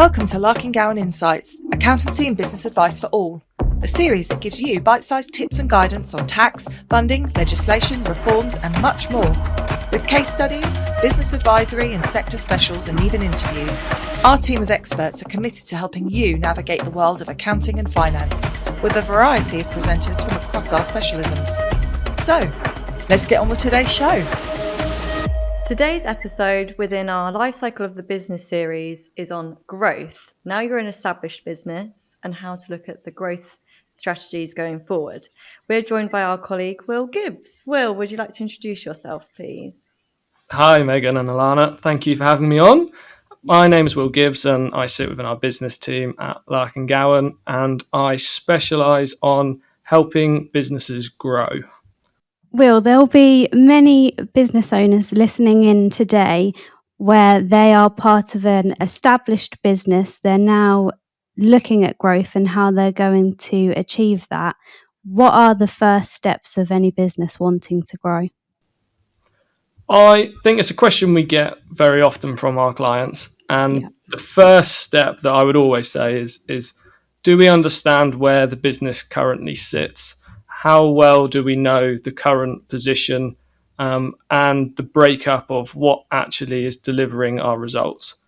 Welcome to Larkin-Gowan Insights, accountancy and business advice for all, the series that gives you bite-sized tips and guidance on tax, funding, legislation, reforms and much more. With case studies, business advisory and sector specials and even interviews, our team of experts are committed to helping you navigate the world of accounting and finance with a variety of presenters from across our specialisms. So, let's get on with today's show. Today's episode within our Life Cycle of the Business series is on growth. Now you're an established business and how to look at the growth strategies going forward. We're joined by our colleague, Will Gibbs. Will, would you like to introduce yourself, please? Hi, Megan and Alanah. Thank you for having me on. My name is Will Gibbs and I sit within our business team at Larkin-Gowan, and I specialise on helping businesses grow. Will, there'll be many business owners listening in today where they are part of an established business. They're now looking at growth and how they're going to achieve that. What are the first steps of any business wanting to grow? I think it's a question we get very often from our clients. And The first step that I would always say is do we understand where the business currently sits? How well do we know the current position and the breakup of what actually is delivering our results?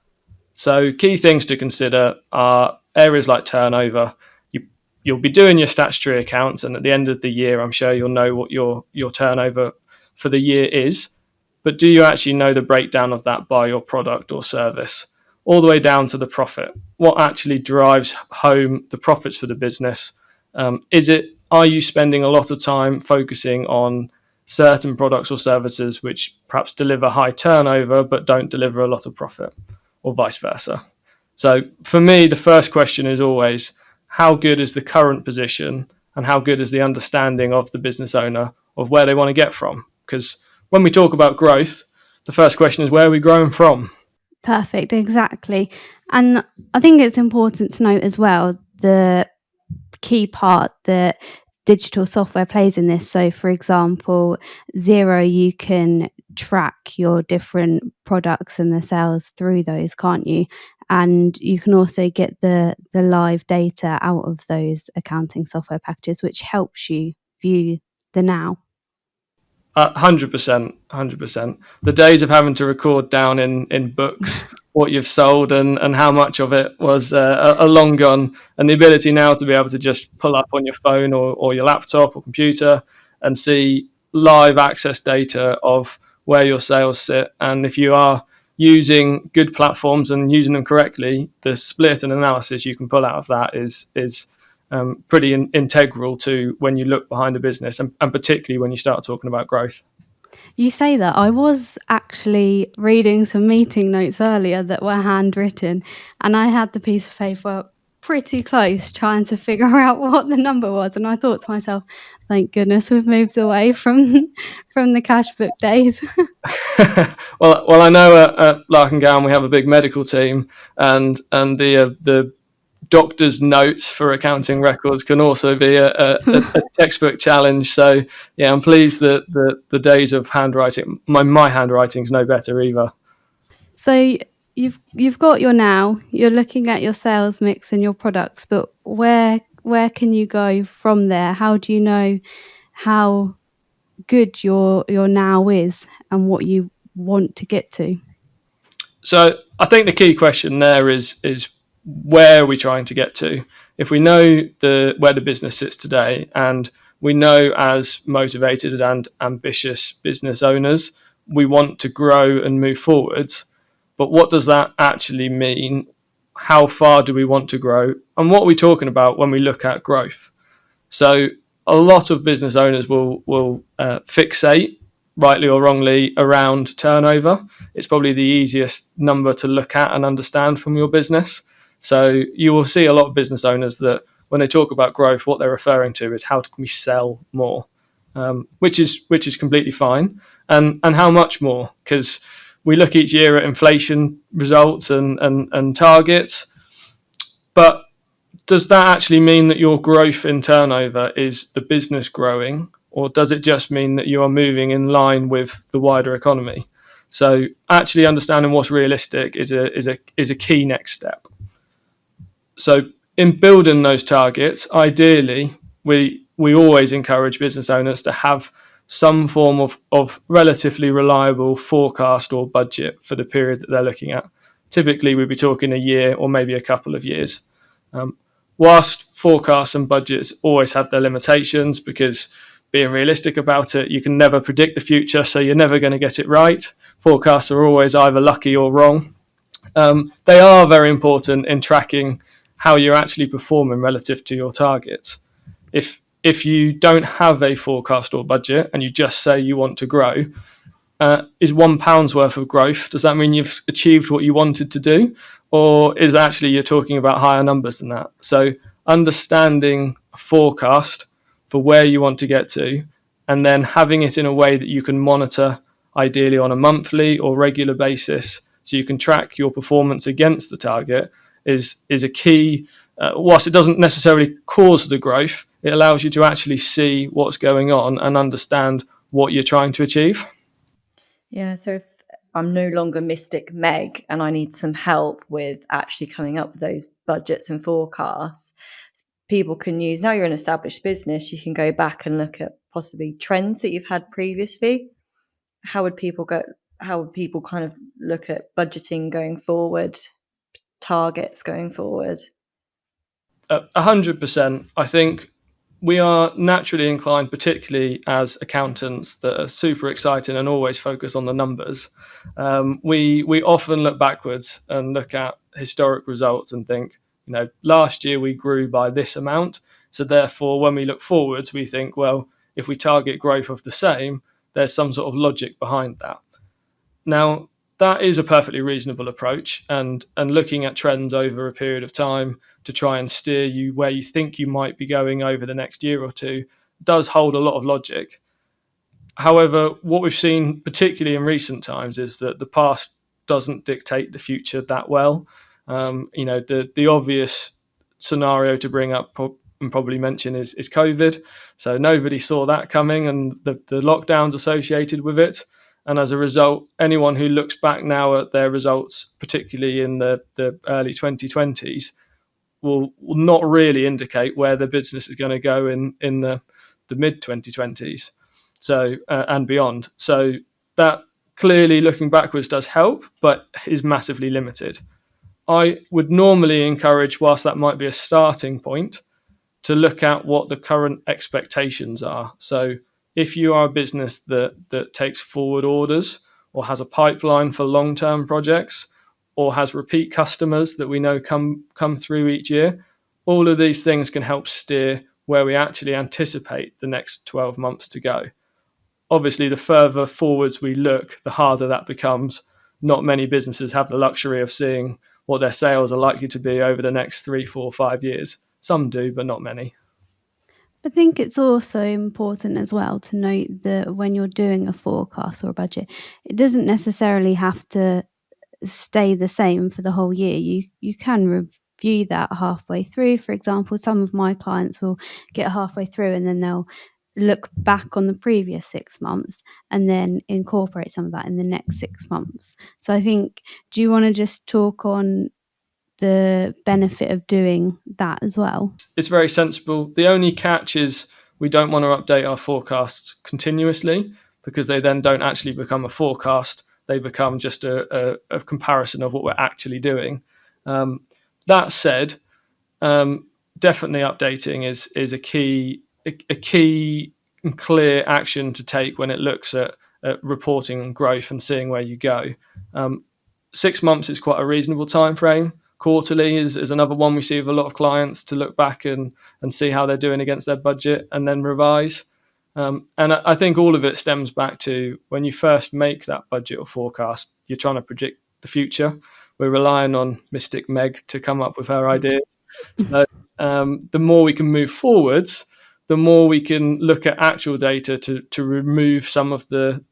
So key things to consider are areas like turnover. You'll be doing your statutory accounts, and at the end of the year, I'm sure you'll know what your turnover for the year is. But do you actually know the breakdown of that by your product or service, all the way down to the profit? What actually drives home the profits for the business? Are you spending a lot of time focusing on certain products or services which perhaps deliver high turnover but don't deliver a lot of profit, or vice versa? So for me, the first question is always, how good is the current position and how good is the understanding of the business owner of where they want to get from? Because when we talk about growth, the first question is, where are we growing from? Perfect, exactly. And I think it's important to note as well the key part that digital software plays in this. So for example, Xero, you can track your different products and the sales through those, can't you? And you can also get the live data out of those accounting software packages, which helps you view the now. 100%. The days of having to record down in books what you've sold and how much of it was are long gone, and the ability now to be able to just pull up on your phone or your laptop or computer and see live access data of where your sales sit. And if you are using good platforms and using them correctly, the split and analysis you can pull out of that is pretty integral to when you look behind a business, and particularly when you start talking about growth. You say that. I was actually reading some meeting notes earlier that were handwritten, and I had the piece of paper pretty close trying to figure out what the number was, and I thought to myself, thank goodness we've moved away from the cash book days. well I know at Larkin-Gowan we have a big medical team, and the doctor's notes for accounting records can also be a textbook challenge. So yeah, I'm pleased that the days of handwriting, my handwriting's no better either. So you've got your now, you're looking at your sales mix and your products, but where can you go from there? How do you know how good your now is and what you want to get to? So I think the key question there is where are we trying to get to? If we know where the business sits today, and we know as motivated and ambitious business owners, we want to grow and move forwards. But what does that actually mean? How far do we want to grow? And what are we talking about when we look at growth? So a lot of business owners will fixate, rightly or wrongly, around turnover. It's probably the easiest number to look at and understand from your business. So you will see a lot of business owners that when they talk about growth, what they're referring to is how can we sell more, which is completely fine. And how much more? Because we look each year at inflation results and targets. But does that actually mean that your growth in turnover is the business growing, or does it just mean that you are moving in line with the wider economy? So actually understanding what's realistic is a key next step. So in building those targets, ideally, we always encourage business owners to have some form of relatively reliable forecast or budget for the period that they're looking at. Typically, we'd be talking a year or maybe a couple of years. Whilst forecasts and budgets always have their limitations, because being realistic about it, you can never predict the future, so you're never going to get it right. Forecasts are always either lucky or wrong. They are very important in tracking how you're actually performing relative to your targets. If you don't have a forecast or budget and you just say you want to grow, is £1 worth of growth, does that mean you've achieved what you wanted to do? Or is actually you're talking about higher numbers than that? So understanding a forecast for where you want to get to, and then having it in a way that you can monitor, ideally on a monthly or regular basis, so you can track your performance against the target, is a key. Whilst it doesn't necessarily cause the growth, it allows you to actually see what's going on and understand what you're trying to achieve. Yeah, so if I'm no longer Mystic Meg and I need some help with actually coming up with those budgets and forecasts, people can use, now you're an established business, you can go back and look at possibly trends that you've had previously. How would people kind of look at budgeting going forward, targets going forward? 100%. I think we are naturally inclined, particularly as accountants that are super exciting and always focus on the numbers. We often look backwards and look at historic results and think, last year we grew by this amount. So therefore, when we look forwards, we think, well, if we target growth of the same, there's some sort of logic behind that. Now, that is a perfectly reasonable approach, and looking at trends over a period of time to try and steer you where you think you might be going over the next year or two does hold a lot of logic. However, what we've seen, particularly in recent times, is that the past doesn't dictate the future that well. The obvious scenario to bring up and probably mention is COVID. So nobody saw that coming, and the lockdowns associated with it. And as a result, anyone who looks back now at their results, particularly in the early 2020s, will not really indicate where the business is going to go in the mid 2020s, so and beyond. So that clearly, looking backwards, does help, but is massively limited. I would normally encourage, whilst that might be a starting point, to look at what the current expectations are. So if you are a business that takes forward orders or has a pipeline for long-term projects or has repeat customers that we know come through each year, all of these things can help steer where we actually anticipate the next 12 months to go. Obviously, the further forwards we look, the harder that becomes. Not many businesses have the luxury of seeing what their sales are likely to be over the next 3, 4, 5 years. Some do, but not many. I think it's also important as well to note that when you're doing a forecast or a budget, it doesn't necessarily have to stay the same for the whole year. You can review that halfway through. For example, some of my clients will get halfway through and then they'll look back on the previous 6 months and then incorporate some of that in the next 6 months. So I think, do you want to just talk on the benefit of doing that as well? It's very sensible. The only catch is we don't want to update our forecasts continuously, because they then don't actually become a forecast. They become just a comparison of what we're actually doing. That said, definitely updating is a key and clear action to take when it looks at reporting and growth and seeing where you go. 6 months is quite a reasonable time frame. Quarterly is another one we see with a lot of clients, to look back and see how they're doing against their budget and then revise. And I think all of it stems back to when you first make that budget or forecast, you're trying to predict the future. We're relying on Mystic Meg to come up with her ideas. So the more we can move forwards, the more we can look at actual data to remove some of the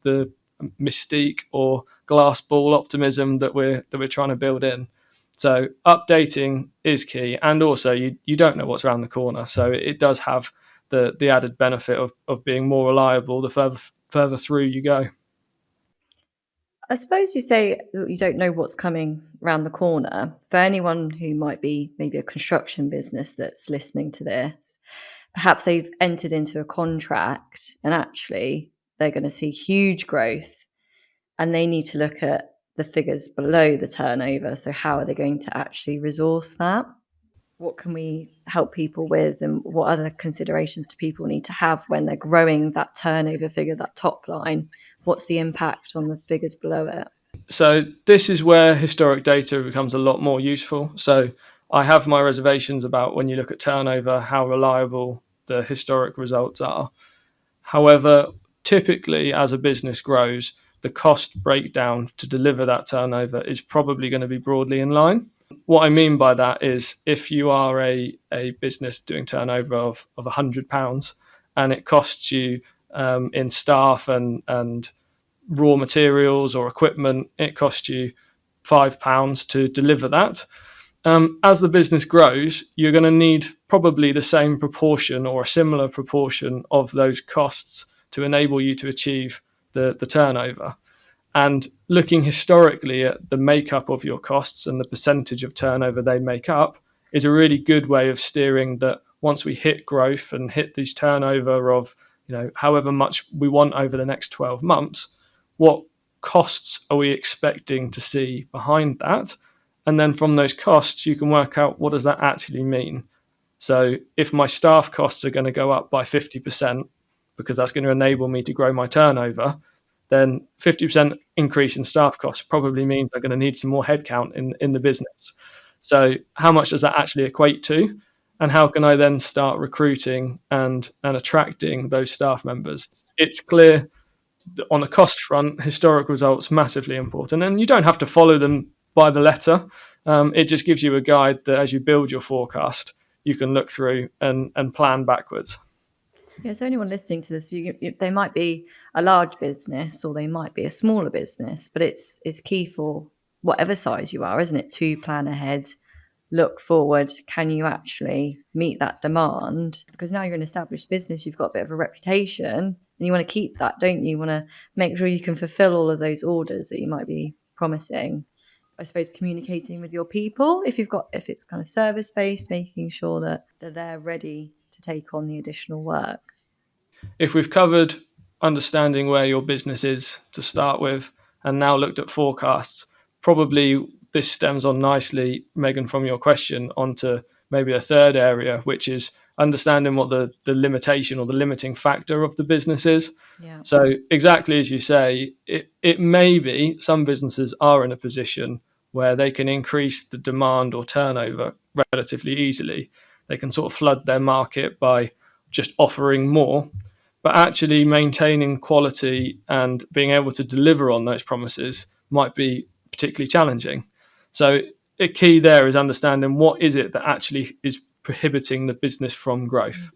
mystique or glass ball optimism that we're trying to build in. So updating is key, and also you don't know what's around the corner, so it does have the added benefit of being more reliable the further through you go. I suppose you say that you don't know what's coming around the corner. For anyone who might be maybe a construction business that's listening to this, perhaps they've entered into a contract and actually they're going to see huge growth and they need to look at the figures below the turnover. So how are they going to actually resource that? What can we help people with, and what other considerations do people need to have when they're growing that turnover figure, that top line? What's the impact on the figures below it? So this is where historic data becomes a lot more useful. So I have my reservations about when you look at turnover, how reliable the historic results are. However, typically as a business grows, the cost breakdown to deliver that turnover is probably going to be broadly in line. What I mean by that is if you are a business doing turnover of £100 and it costs you in staff and raw materials or equipment, it costs you £5 to deliver that. As the business grows, you're going to need probably the same proportion or a similar proportion of those costs to enable you to achieve the turnover. And looking historically at the makeup of your costs and the percentage of turnover they make up is a really good way of steering that once we hit growth and hit these turnover of however much we want over the next 12 months, what costs are we expecting to see behind that? And then from those costs, you can work out what does that actually mean. So if my staff costs are going to go up by 50%, because that's going to enable me to grow my turnover, then 50% increase in staff costs probably means I'm going to need some more headcount in the business. So how much does that actually equate to? And how can I then start recruiting and attracting those staff members? It's clear that on the cost front, historic results massively important. And you don't have to follow them by the letter. It just gives you a guide that as you build your forecast, you can look through and plan backwards. Yeah, so anyone listening to this, they might be a large business or they might be a smaller business, but it's key for whatever size you are, isn't it, to plan ahead, look forward. Can you actually meet that demand? Because now you're an established business, you've got a bit of a reputation and you want to keep that, don't you? You want to make sure you can fulfill all of those orders that you might be promising. I suppose communicating with your people, if it's kind of service based, making sure that they're ready to take on the additional work. If we've covered understanding where your business is to start with and now looked at forecasts, probably this stems on nicely, Megan, from your question onto maybe a third area, which is understanding what the limitation or the limiting factor of the business is. Yeah. So exactly as you say, it may be some businesses are in a position where they can increase the demand or turnover relatively easily. They can sort of flood their market by just offering more, but actually maintaining quality and being able to deliver on those promises might be particularly challenging. So a key there is understanding what is it that actually is prohibiting the business from growth.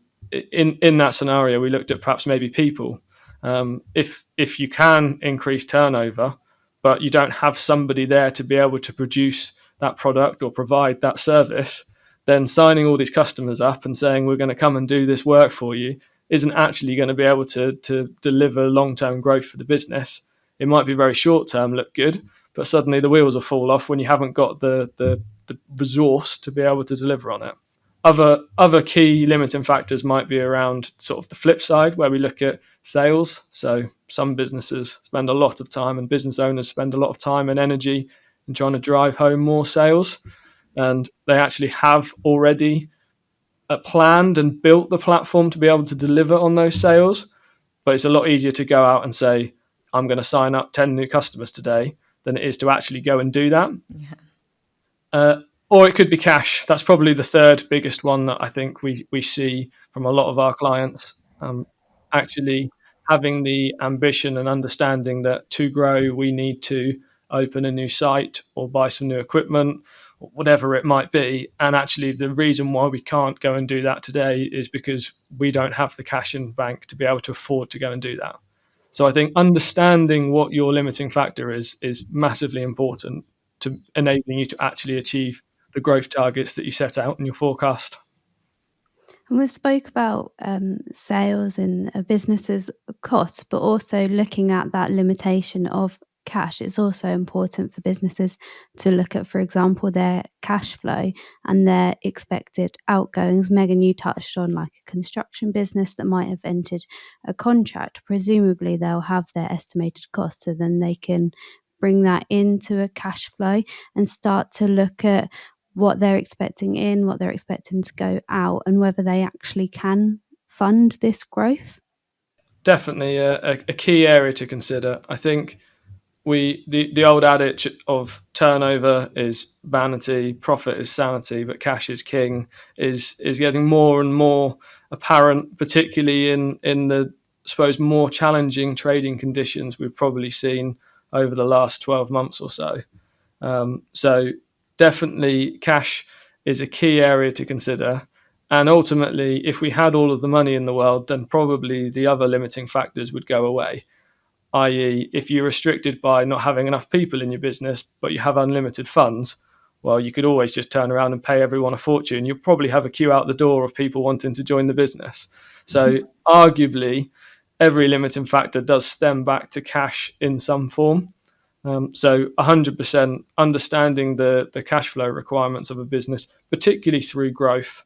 In that scenario, we looked at perhaps maybe people. If you can increase turnover, but you don't have somebody there to be able to produce that product or provide that service, then signing all these customers up and saying we're going to come and do this work for you isn't actually going to be able to deliver long-term growth for the business. It might be very short-term, look good, but suddenly the wheels will fall off when you haven't got the resource to be able to deliver on it. Other key limiting factors might be around sort of the flip side, where we look at sales. So some businesses spend a lot of time, and business owners spend a lot of time and energy in trying to drive home more sales, and they actually have already planned and built the platform to be able to deliver on those sales. But it's a lot easier to go out and say, I'm going to sign up 10 new customers today than it is to actually go and do that. Yeah. Or it could be cash. That's probably the third biggest one that I think we see from a lot of our clients. Actually having the ambition and understanding that to grow, we need to open a new site or buy some new equipment, or whatever it might be. And actually the reason why we can't go and do that today is because we don't have the cash in the bank to be able to afford to go and do that. So I think understanding what your limiting factor is massively important to enabling you to actually achieve the growth targets that you set out in your forecast. And we spoke about sales and a business's costs, but also looking at that limitation of cash, it's also important for businesses to look at, for example, their cash flow and their expected outgoings. Megan, you touched on like a construction business that might have entered a contract. Presumably they'll have their estimated costs, so then they can bring that into a cash flow and start to look at what they're expecting in, what they're expecting to go out, and whether they actually can fund this growth. Definitely a key area to consider. I think the old adage of turnover is vanity, profit is sanity, but cash is king is getting more and more apparent, particularly in the, I suppose, more challenging trading conditions we've probably seen over the last 12 months or so. So definitely cash is a key area to consider. And ultimately, if we had all of the money in the world, then probably the other limiting factors would go away. I.e., if you're restricted by not having enough people in your business, but you have unlimited funds, well, you could always just turn around and pay everyone a fortune. You'll probably have a queue out the door of people wanting to join the business. So arguably, every limiting factor does stem back to cash in some form. So 100% understanding the cash flow requirements of a business, particularly through growth.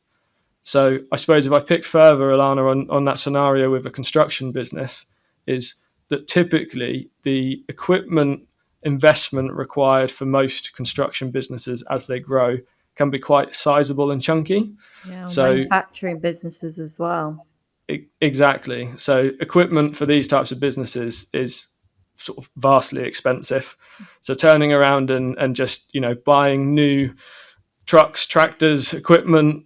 So I suppose if I pick further, Alanah, on that scenario with a construction business, is that typically the equipment investment required for most construction businesses as they grow can be quite sizable and chunky. Yeah, So manufacturing businesses as well. exactly. So equipment for these types of businesses is sort of vastly expensive. So turning around and just, buying new trucks, tractors, equipment,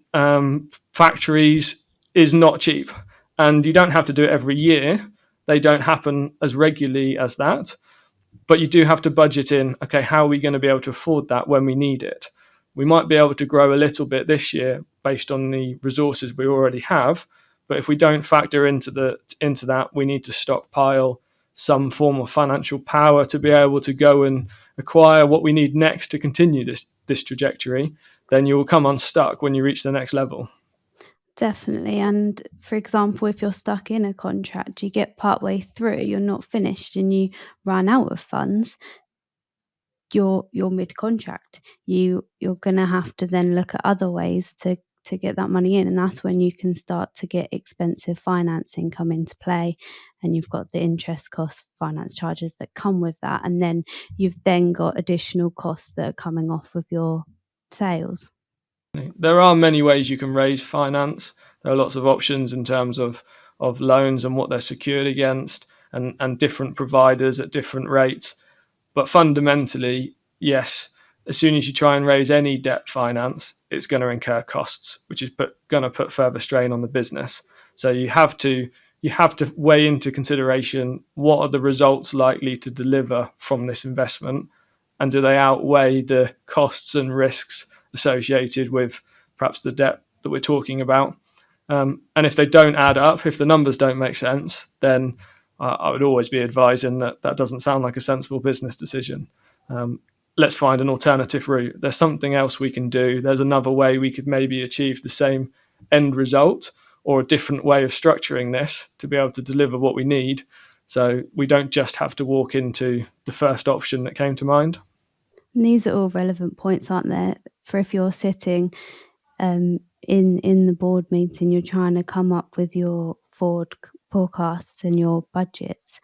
factories is not cheap. And you don't have to do it every year. They don't happen as regularly as that. But you do have to budget in, okay, how are we going to be able to afford that when we need it? We might be able to grow a little bit this year based on the resources we already have. But if we don't factor into that, we need to stockpile some form of financial power to be able to go and acquire what we need next to continue this trajectory. Then you will come unstuck when you reach the next level. Definitely. And for example, if you're stuck in a contract, you get partway through, you're not finished, and you run out of funds, you're mid-contract. You're gonna have to then look at other ways to get that money in, and that's when you can start to get expensive financing come into play, and you've got the interest costs, finance charges that come with that, and then you've then got additional costs that are coming off of your sales. There are many ways you can raise finance. There are lots of options in terms of loans and what they're secured against, and different providers at different rates. But fundamentally, yes, as soon as you try and raise any debt finance, it's going to incur costs, which is going to put further strain on the business. So you have to weigh into consideration what are the results likely to deliver from this investment, and do they outweigh the costs and risks associated with perhaps the debt that we're talking about. And if they don't add up, if the numbers don't make sense, then I would always be advising that doesn't sound like a sensible business decision. Let's find an alternative route. There's something else we can do. There's another way we could maybe achieve the same end result, or a different way of structuring this to be able to deliver what we need. So we don't just have to walk into the first option that came to mind. And these are all relevant points, aren't there? For if you're sitting in the board meeting, you're trying to come up with your forward forecasts and your budgets,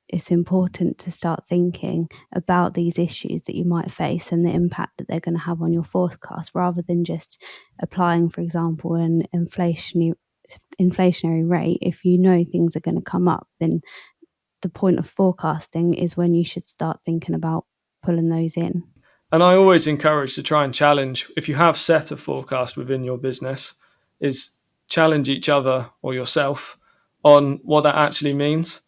it's important to start thinking about these issues that you might face and the impact that they're going to have on your forecast, rather than just applying, for example, an inflationary rate. If you know things are going to come up, then the point of forecasting is when you should start thinking about pulling those in. And I always encourage to try and challenge, if you have set a forecast within your business, is challenge each other or yourself on what that actually means.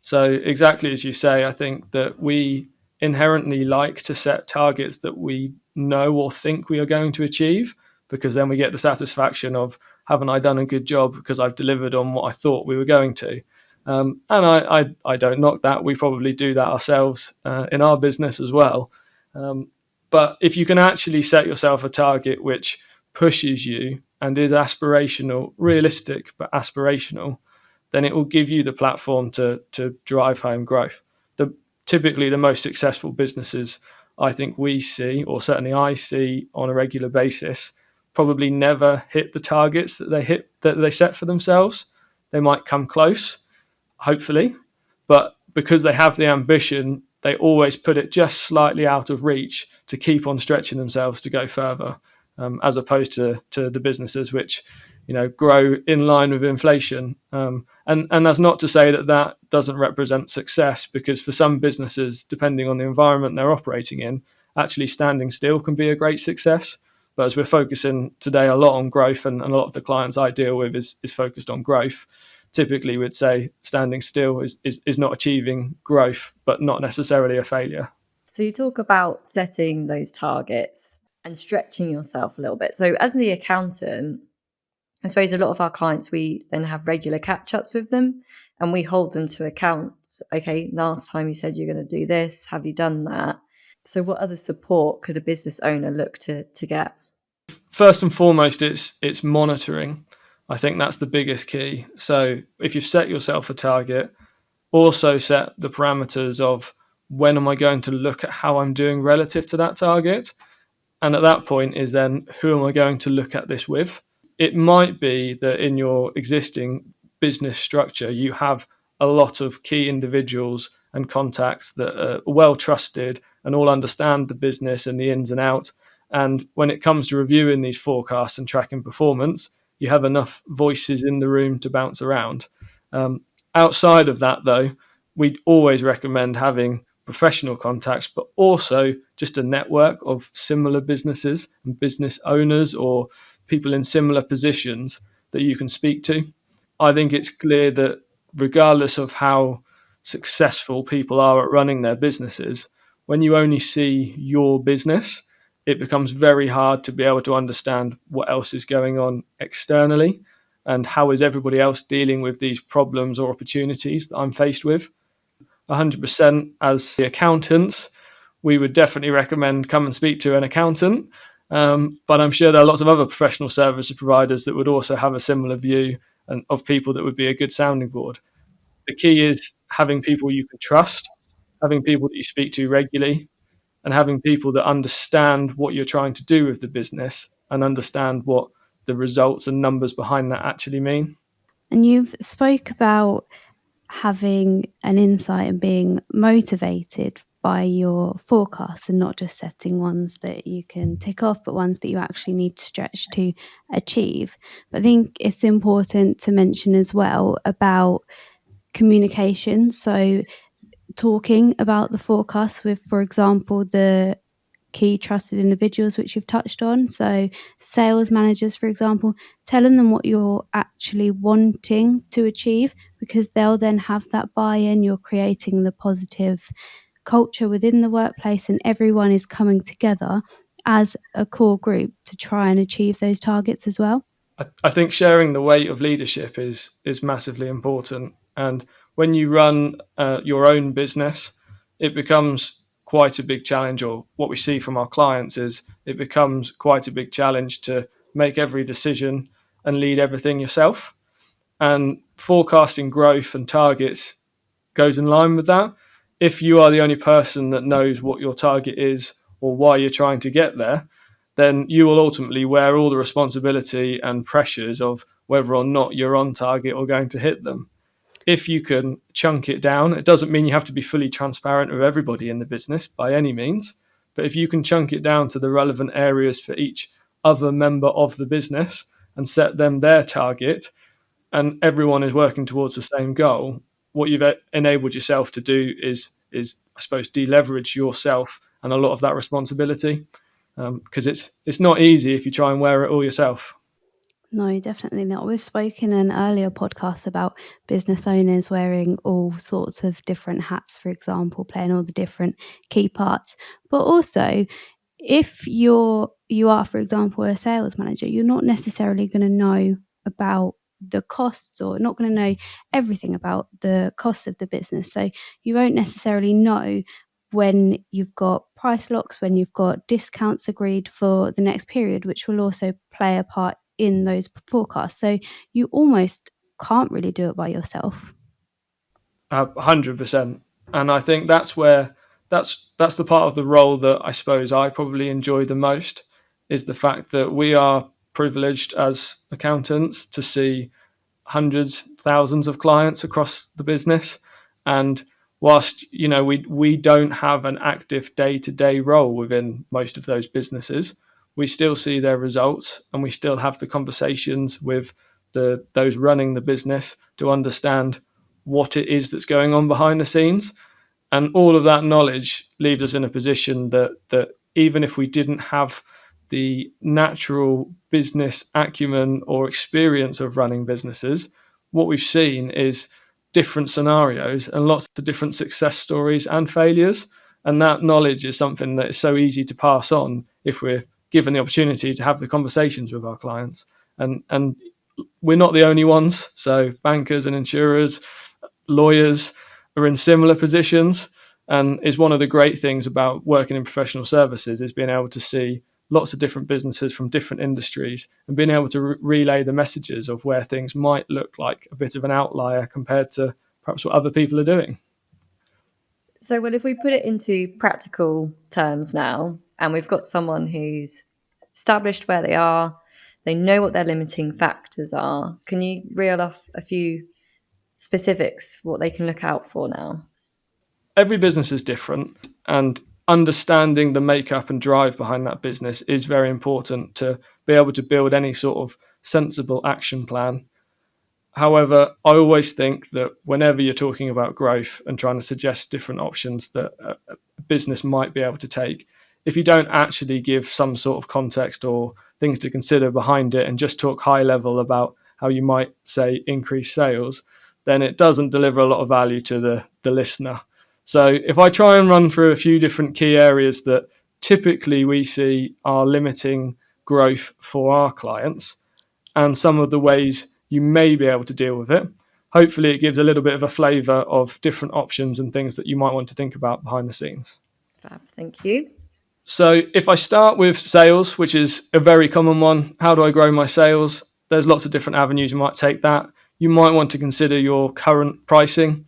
So exactly as you say, I think that we inherently like to set targets that we know or think we are going to achieve, because then we get the satisfaction of, haven't I done a good job because I've delivered on what I thought we were going to? And I don't knock that. We probably do that ourselves in our business as well. But if you can actually set yourself a target which pushes you and is aspirational, realistic, but aspirational, then it will give you the platform to drive home growth. typically the most successful businesses I think we see, or certainly I see on a regular basis, probably never hit the targets that they set for themselves. They might come close, hopefully, but because they have the ambition, they always put it just slightly out of reach to keep on stretching themselves to go further, as opposed to the businesses which, grow in line with inflation. And that's not to say that doesn't represent success, because for some businesses, depending on the environment they're operating in, actually standing still can be a great success. But as we're focusing today a lot on growth, and a lot of the clients I deal with is focused on growth, typically we'd say standing still is not achieving growth, but not necessarily a failure. So you talk about setting those targets and stretching yourself a little bit. So as the accountant, I suppose a lot of our clients, we then have regular catch-ups with them and we hold them to account. Okay, last time you said you're going to do this. Have you done that? So what other support could a business owner look to get? First and foremost, it's monitoring. I think that's the biggest key. So if you've set yourself a target, also set the parameters of when am I going to look at how I'm doing relative to that target. And at that point is then, who am I going to look at this with? It might be that in your existing business structure, you have a lot of key individuals and contacts that are well trusted and all understand the business and the ins and outs. And when it comes to reviewing these forecasts and tracking performance, you have enough voices in the room to bounce around. Outside of that, though, we'd always recommend having professional contacts, but also just a network of similar businesses and business owners or people in similar positions that you can speak to. I think it's clear that regardless of how successful people are at running their businesses, when you only see your business, it becomes very hard to be able to understand what else is going on externally and how is everybody else dealing with these problems or opportunities that I'm faced with. 100% as the accountants, we would definitely recommend come and speak to an accountant. But I'm sure there are lots of other professional services providers that would also have a similar view and of people that would be a good sounding board. The key is having people you can trust, having people that you speak to regularly, and having people that understand what you're trying to do with the business and understand what the results and numbers behind that actually mean. And you've spoke about having an insight and being motivated by your forecasts and not just setting ones that you can tick off, but ones that you actually need to stretch to achieve. But I think it's important to mention as well about communication. So talking about the forecast with, for example, the key trusted individuals which you've touched on, so sales managers, for example, telling them what you're actually wanting to achieve, because they'll then have that buy-in. You're creating the positive culture within the workplace and everyone is coming together as a core group to try and achieve those targets as well. I think sharing the weight of leadership is massively important. And when you run your own business, it becomes quite a big challenge, or what we see from our clients is it becomes quite a big challenge to make every decision and lead everything yourself. And forecasting growth and targets goes in line with that. If you are the only person that knows what your target is or why you're trying to get there, then you will ultimately wear all the responsibility and pressures of whether or not you're on target or going to hit them. If you can chunk it down, it doesn't mean you have to be fully transparent with everybody in the business by any means, but if you can chunk it down to the relevant areas for each other member of the business and set them their target, and everyone is working towards the same goal, what you've enabled yourself to do is I suppose, deleverage yourself and a lot of that responsibility, because it's not easy if you try and wear it all yourself. No, definitely not. We've spoken in earlier podcasts about business owners wearing all sorts of different hats, for example, playing all the different key parts. But also, if you are, for example, a sales manager, you're not necessarily going to know about the costs or not going to know everything about the costs of the business. So you won't necessarily know when you've got price locks, when you've got discounts agreed for the next period, which will also play a part in those forecasts. So you almost can't really do it by yourself. 100%. And I think that's where that's the part of the role that I suppose I probably enjoy the most, is the fact that we are privileged as accountants to see hundreds, thousands of clients across the business. And whilst we don't have an active day-to-day role within most of those businesses, we still see their results, and we still have the conversations with those running the business to understand what it is that's going on behind the scenes. And all of that knowledge leaves us in a position that even if we didn't have the natural business acumen or experience of running businesses, what we've seen is different scenarios and lots of different success stories and failures. And that knowledge is something that is so easy to pass on if we're given the opportunity to have the conversations with our clients. And we're not the only ones. So bankers and insurers, lawyers are in similar positions. And is one of the great things about working in professional services is being able to see lots of different businesses from different industries and being able to relay the messages of where things might look like a bit of an outlier compared to perhaps what other people are doing. So, well, if we put it into practical terms now, and we've got someone who's established where they are, they know what their limiting factors are, can you reel off a few specifics, what they can look out for now? Every business is different, and understanding the makeup and drive behind that business is very important to be able to build any sort of sensible action plan. However, I always think that whenever you're talking about growth and trying to suggest different options that a business might be able to take, if you don't actually give some sort of context or things to consider behind it and just talk high level about how you might, say, increase sales, then it doesn't deliver a lot of value to the listener. So if I try and run through a few different key areas that typically we see are limiting growth for our clients and some of the ways you may be able to deal with it, hopefully it gives a little bit of a flavour of different options and things that you might want to think about behind the scenes. Fab, thank you. So if I start with sales, which is a very common one, how do I grow my sales? There's lots of different avenues you might take that. You might want to consider your current pricing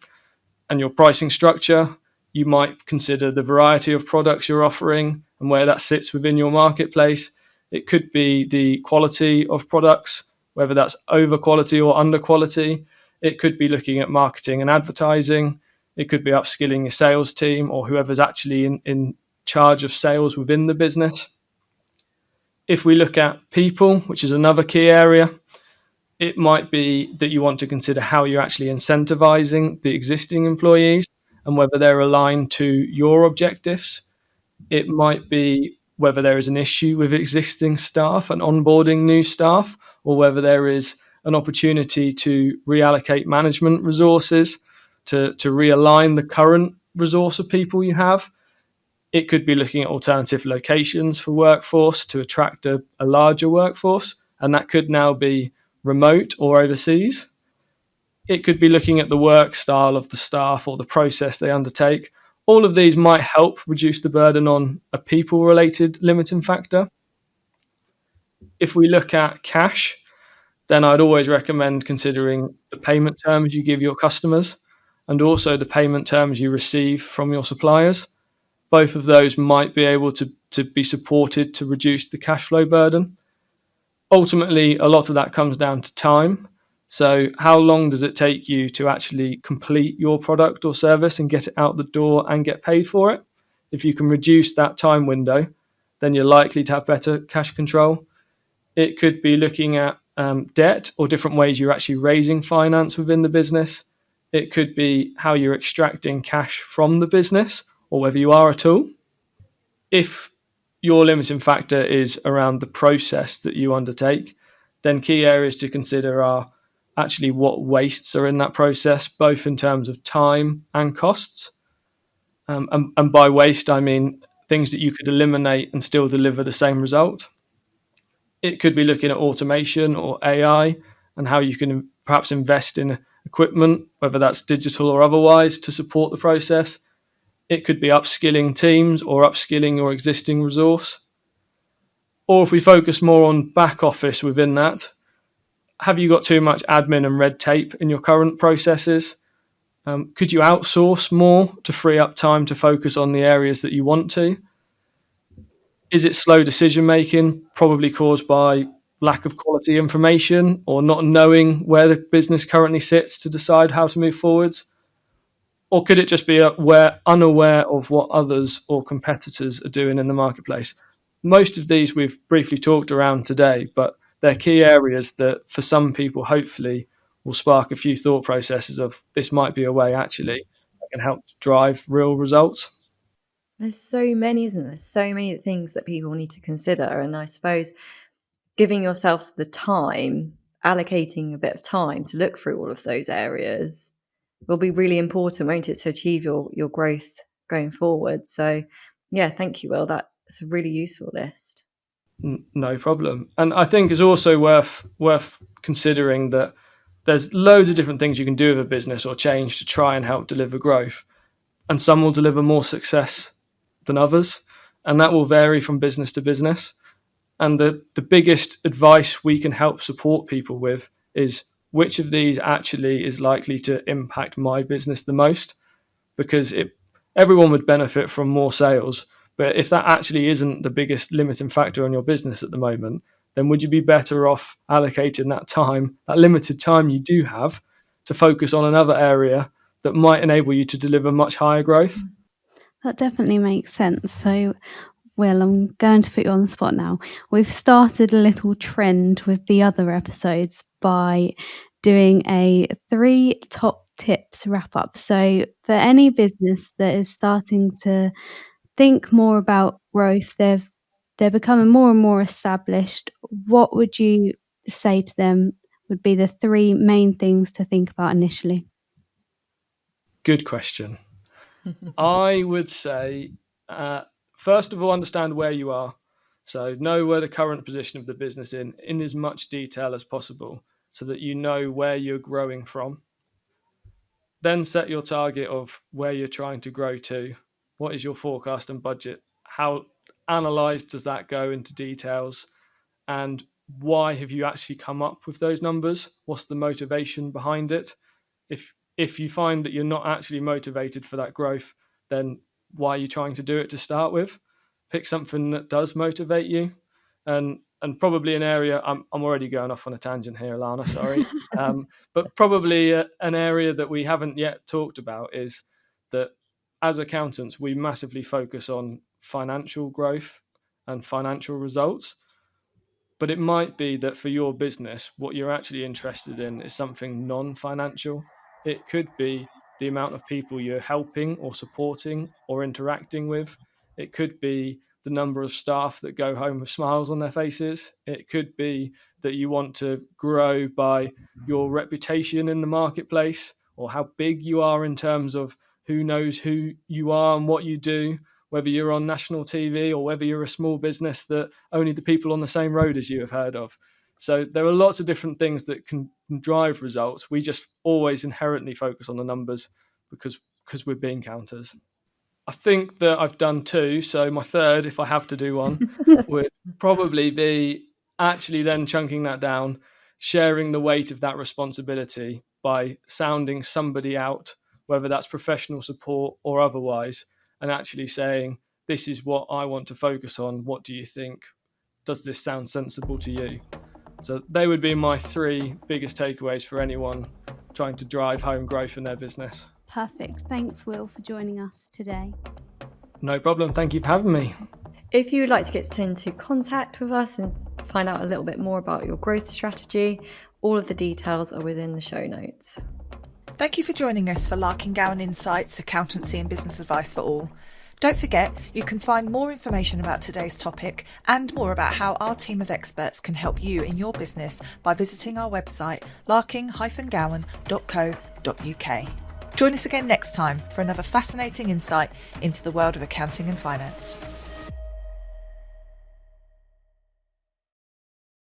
and your pricing structure. You might consider the variety of products you're offering and where that sits within your marketplace. It could be the quality of products, whether that's over quality or under quality. It could be looking at marketing and advertising. It could be upskilling your sales team or whoever's actually in charge of sales within the business. If we look at people, which is another key area, it might be that you want to consider how you're actually incentivizing the existing employees and whether they're aligned to your objectives. It might be whether there is an issue with existing staff and onboarding new staff, or whether there is an opportunity to reallocate management resources to realign the current resource of people you have. It could be looking at alternative locations for workforce to attract a larger workforce, and that could now be remote or overseas. It could be looking at the work style of the staff or the process they undertake. All of these might help reduce the burden on a people-related limiting factor. If we look at cash, then I'd always recommend considering the payment terms you give your customers and also the payment terms you receive from your suppliers. Both of those might be able to be supported to reduce the cash flow burden. Ultimately, a lot of that comes down to time. So how long does it take you to actually complete your product or service and get it out the door and get paid for it? If you can reduce that time window, then you're likely to have better cash control. It could be looking at debt or different ways you're actually raising finance within the business. It could be how you're extracting cash from the business or whether you are at all. If your limiting factor is around the process that you undertake, then key areas to consider are actually what wastes are in that process, both in terms of time and costs. And by waste, I mean things that you could eliminate and still deliver the same result. It could be looking at automation or AI and how you can perhaps invest in equipment, whether that's digital or otherwise, to support the process. It could be upskilling teams or upskilling your existing resource. Or if we focus more on back office within that, have you got too much admin and red tape in your current processes? Could you outsource more to free up time to focus on the areas that you want to? Is it slow decision making, probably caused by lack of quality information or not knowing where the business currently sits to decide how to move forwards? Or could it just be unaware of what others or competitors are doing in the marketplace? Most of these we've briefly talked around today, but they're key areas that for some people hopefully will spark a few thought processes of this might be a way actually that can help drive real results. There's so many, isn't there? So many things that people need to consider. And I suppose giving yourself the time, allocating a bit of time to look through all of those areas will be really important, won't it, to achieve your growth going forward. So yeah, thank you, Will. That's a really useful list. No problem. And I think it's also worth considering that there's loads of different things you can do with a business or change to try and help deliver growth. And some will deliver more success than others. And that will vary from business to business. And the biggest advice we can help support people with is which of these actually is likely to impact my business the most, because everyone would benefit from more sales. But if that actually isn't the biggest limiting factor on your business at the moment, then would you be better off allocating that time, that limited time you do have, to focus on another area that might enable you to deliver much higher growth? That definitely makes sense. So, Will, I'm going to put you on the spot now. We've started a little trend with the other episodes by doing a 3 top tips wrap up. So for any business that is starting to think more about growth, they're becoming more and more established, what would you say to them would be the 3 main things to think about initially? Good question. I would say, first of all, understand where you are. So know where the current position of the business in as much detail as possible so that you know where you're growing from. Then set your target of where you're trying to grow to. What is your forecast and budget? How analysed does that go into details? And why have you actually come up with those numbers? What's the motivation behind it? If you find that you're not actually motivated for that growth, then why are you trying to do it to start with? Pick something that does motivate you. And probably an area, I'm already going off on a tangent here, Alanah, sorry. But probably an area that we haven't yet talked about is that as accountants, we massively focus on financial growth and financial results. But it might be that for your business, what you're actually interested in is something non-financial. It could be the amount of people you're helping or supporting or interacting with. It could be the number of staff that go home with smiles on their faces. It could be that you want to grow by your reputation in the marketplace, or how big you are in terms of who knows who you are and what you do, whether you're on national TV or whether you're a small business that only the people on the same road as you have heard of. So there are lots of different things that can drive results. We just always inherently focus on the numbers because we're bean counters. I think that I've done 2. So my third, if I have to do one, would probably be actually then chunking that down, sharing the weight of that responsibility by sounding somebody out, whether that's professional support or otherwise, and actually saying, this is what I want to focus on. What do you think? Does this sound sensible to you? So they would be my 3 biggest takeaways for anyone trying to drive home growth in their business. Perfect. Thanks, Will, for joining us today. No problem. Thank you for having me. If you would like to get into contact with us and find out a little bit more about your growth strategy, all of the details are within the show notes. Thank you for joining us for Larkin Gowan Insights, Accountancy and Business Advice for All. Don't forget, you can find more information about today's topic and more about how our team of experts can help you in your business by visiting our website, larking-gowan.co.uk. Join us again next time for another fascinating insight into the world of accounting and finance.